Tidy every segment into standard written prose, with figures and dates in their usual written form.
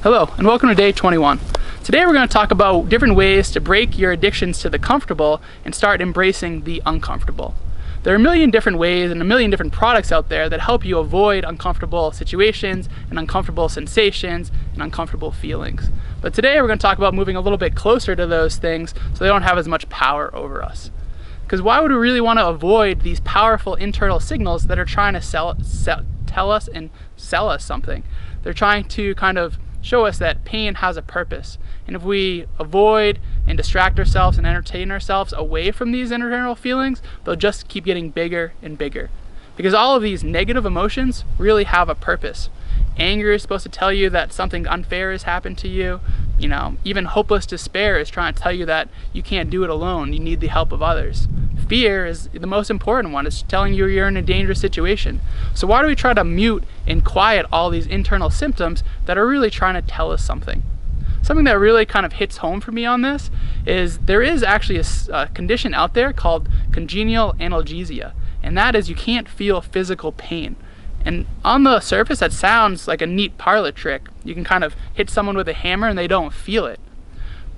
Hello, and welcome to day 21. Today we're going to talk about different ways to break your addictions to the comfortable and start embracing the uncomfortable. There are a million different ways and a million different products out there that help you avoid uncomfortable situations and uncomfortable sensations and uncomfortable feelings. But today we're going to talk about moving a little bit closer to those things so they don't have as much power over us. Because why would we really want to avoid these powerful internal signals that are trying to tell us and sell us something? They're trying to kind of show us that pain has a purpose. And if we avoid and distract ourselves and entertain ourselves away from these internal feelings, they'll just keep getting bigger and bigger. Because all of these negative emotions really have a purpose. Anger is supposed to tell you that something unfair has happened to you. Even hopeless despair is trying to tell you that you can't do it alone, you need the help of others. Fear is the most important one. It's telling you you're in a dangerous situation. So why do we try to mute and quiet all these internal symptoms that are really trying to tell us something? Something that really kind of hits home for me on this is there is actually a condition out there called congenital analgesia, and that is you can't feel physical pain. And on the surface that sounds like a neat parlor trick. You can kind of hit someone with a hammer and they don't feel it.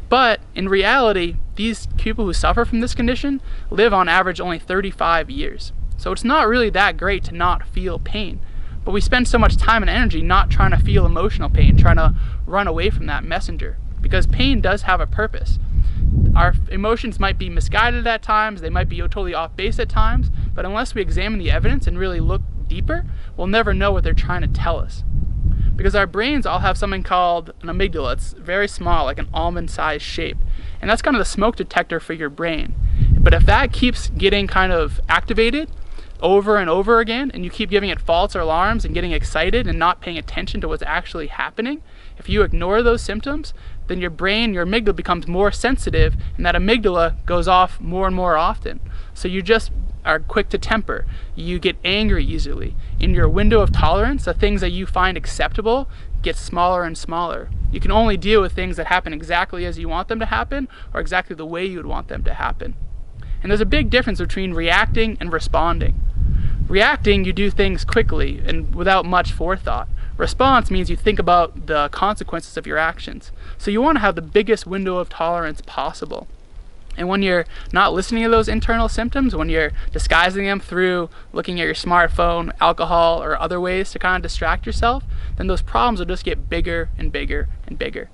But in reality, these people who suffer from this condition live on average only 35 years. So it's not really that great to not feel pain. But we spend so much time and energy not trying to feel emotional pain, trying to run away from that messenger. Because pain does have a purpose. Our emotions might be misguided at times, they might be totally off base at times, but unless we examine the evidence and really look deeper, we'll never know what they're trying to tell us. Because our brains all have something called an amygdala. It's very small, like an almond-sized shape. And that's kind of the smoke detector for your brain. But if that keeps getting kind of activated over and over again, and you keep giving it false alarms and getting excited and not paying attention to what's actually happening, if you ignore those symptoms, then your brain, your amygdala becomes more sensitive, and that amygdala goes off more and more often. So you just are quick to temper, you get angry easily, and your window of tolerance, the things that you find acceptable, gets smaller and smaller. You can only deal with things that happen exactly as you want them to happen, or exactly the way you would want them to happen. And there's a big difference between reacting and responding. Reacting, you do things quickly and without much forethought. Response means you think about the consequences of your actions. So you want to have the biggest window of tolerance possible. And when you're not listening to those internal symptoms, when you're disguising them through looking at your smartphone, alcohol, or other ways to kind of distract yourself, then those problems will just get bigger and bigger and bigger.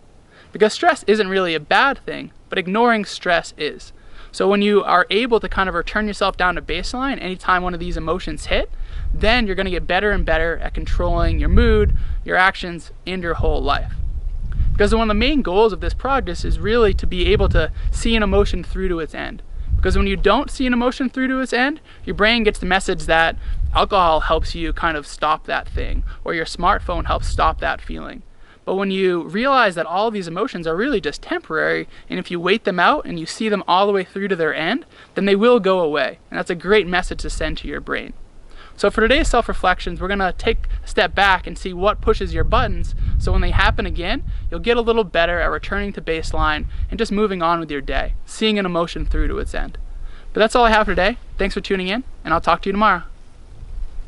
Because stress isn't really a bad thing, but ignoring stress is. So when you are able to kind of return yourself down to baseline anytime one of these emotions hit, then you're going to get better and better at controlling your mood, your actions, and your whole life. Because one of the main goals of this practice is really to be able to see an emotion through to its end. Because when you don't see an emotion through to its end, your brain gets the message that alcohol helps you kind of stop that thing, or your smartphone helps stop that feeling. But when you realize that all of these emotions are really just temporary, and if you wait them out and you see them all the way through to their end, then they will go away. And that's a great message to send to your brain. So for today's self-reflections, we're going to take a step back and see what pushes your buttons, so when they happen again, you'll get a little better at returning to baseline and just moving on with your day, seeing an emotion through to its end. But that's all I have for today. Thanks for tuning in, and I'll talk to you tomorrow.